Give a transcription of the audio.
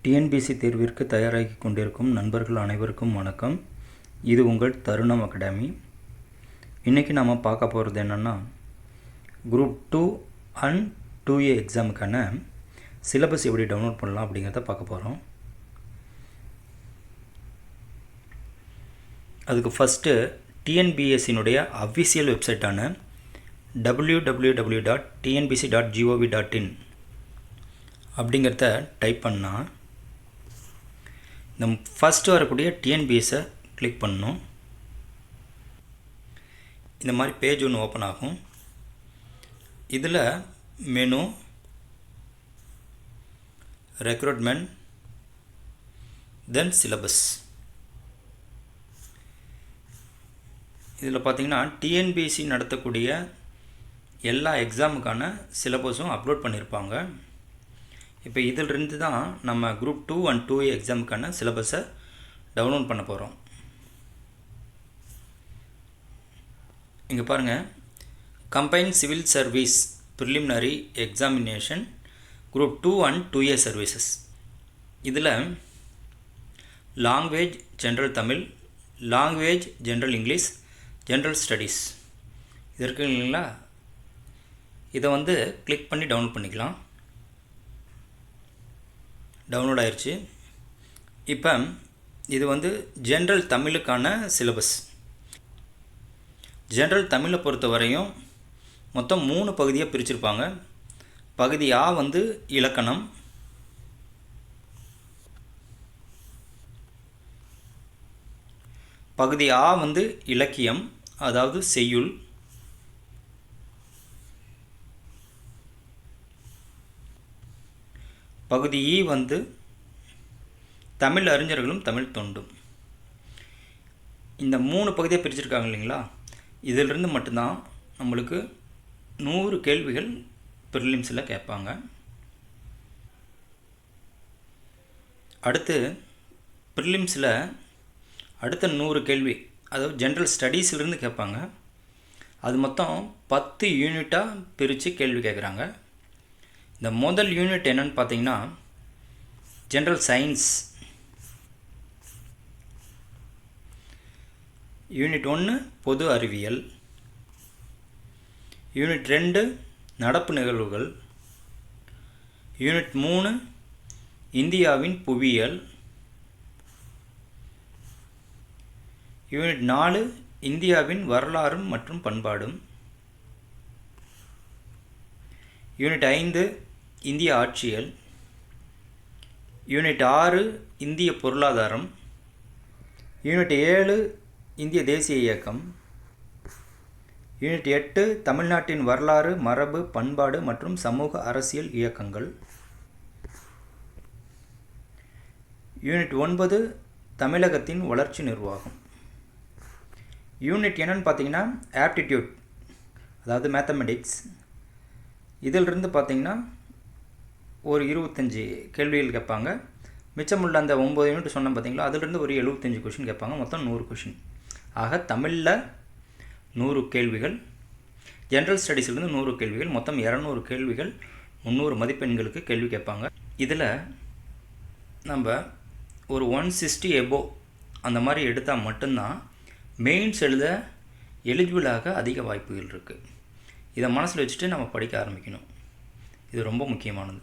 TNPSC தேர்விற்கு தயாராகி கொண்டிருக்கும் நண்பர்கள் அனைவருக்கும் வணக்கம். இது உங்கள் தருணம் அகாடமி. இன்றைக்கி நாம் பார்க்க போகிறது என்னென்னா, குரூப் 2 அண்ட் 2A எக்ஸாமுக்கான சிலபஸ் எப்படி டவுன்லோட் பண்ணலாம் அப்படிங்கிறத பார்க்க போகிறோம். அதுக்கு ஃபஸ்ட்டு டிஎன்பிஎஸ்சினுடைய அஃபிஷியல் வெப்சைட்டான www.tnbc.gov.in அப்படிங்கிறத டைப் பண்ணால் இந்த ஃபஸ்ட்டு வரக்கூடிய டிஎன்பிஎஸ்ஸை கிளிக் பண்ணணும். இந்த மாதிரி பேஜ் ஒன்று ஓப்பன் ஆகும். இதில் மெனு, ரெக்ரூட்மெண்ட், தென் சிலபஸ். இதில் பார்த்திங்கன்னா டிஎன்பிஎஸ்சி நடத்தக்கூடிய எல்லா எக்ஸாமுக்கான சிலபஸும் அப்லோட் பண்ணியிருப்பாங்க. இப்போ இதிலிருந்து தான் நம்ம குரூப் 2 அண்ட் 2A எக்ஸாமுக்கான சிலபஸை டவுன்லோட் பண்ண போகிறோம். இங்கே பாருங்கள், combined civil service preliminary examination group 2 and 2A services. இதில் language general Tamil, language general English, general studies இது இருக்குது இல்லைங்களா. இதை கிளிக் பண்ணி டவுன்லோட் பண்ணிக்கலாம். டவுன்லோட் ஆயிடுச்சு. இப்போ இது ஜென்ரல் தமிழுக்கான சிலபஸ். ஜென்ரல் தமிழை பொறுத்த வரையும் மொத்தம் 3 பகுதியாக பிரிச்சிருப்பாங்க. பகுதி ஆ இலக்கணம், பகுதி ஆ இலக்கியம், அதாவது செய்யுள், பகுதி ஈ தமிழ் அறிஞர்களும் தமிழ் தொண்டும். இந்த 3 பகுதியாக பிரிச்சிருக்காங்க இல்லைங்களா. இதிலிருந்து மட்டும்தான் நம்மளுக்கு 100 கேள்விகள் ப்ரிலிம்ஸில் கேட்பாங்க. அடுத்து ப்ரிலிம்ஸில் அடுத்த 100 கேள்வி, அதாவது ஜென்ரல் ஸ்டடீஸிலிருந்து கேட்பாங்க. அது மொத்தம் 10 யூனிட்டாக பிரித்து கேள்வி கேட்குறாங்க. இந்த முதல் யூனிட் என்னென்னு பார்த்தீங்கன்னா ஜென்ரல் சயின்ஸ். யூனிட் 1 பொது அறிவியல், யூனிட் 2 நடப்பு நிகழ்வுகள், யூனிட் 3 இந்தியாவின் புவியியல், யூனிட் 4 இந்தியாவின் வரலாறு மற்றும் பண்பாடும், யூனிட் 5 இந்திய ஆட்சியல், யூனிட் 6 இந்திய பொருளாதாரம், யூனிட் 7 இந்திய தேசிய இயக்கம், யூனிட் 8 தமிழ்நாட்டின் வரலாறு, மரபு, பண்பாடு மற்றும் சமூக அரசியல் இயக்கங்கள், யூனிட் 9 தமிழகத்தின் வளர்ச்சி நிர்வாகம். யூனிட் என்னன்னு பார்த்தீங்கன்னா ஆப்டிடியூட், அதாவது மேத்தமெட்டிக்ஸ். இதிலிருந்து பார்த்திங்கன்னா ஒரு 25 கேள்விகள் கேட்பாங்க. மிச்சமுள்ள அந்த 9 யூனிட் சொன்னோம் பார்த்திங்களா, அதிலிருந்து ஒரு 75 கொஷின் கேட்பாங்க. மொத்தம் 100 கொஷின். ஆக தமிழில் 100 கேள்விகள், ஜென்ரல் ஸ்டடீஸ்லேருந்து 100 கேள்விகள், மொத்தம் 200 கேள்விகள், 300 மதிப்பெண்களுக்கு கேள்வி கேட்பாங்க. இதில் நம்ம ஒரு 160 எபோவ் அந்த மாதிரி எடுத்தால் மட்டும்தான் மெயின்ஸ் எழுத எலிஜிபிளாக அதிக வாய்ப்புகள் இருக்குது. இதை மனசில் வச்சுட்டு நம்ம படிக்க ஆரம்பிக்கணும். இது ரொம்ப முக்கியமானது.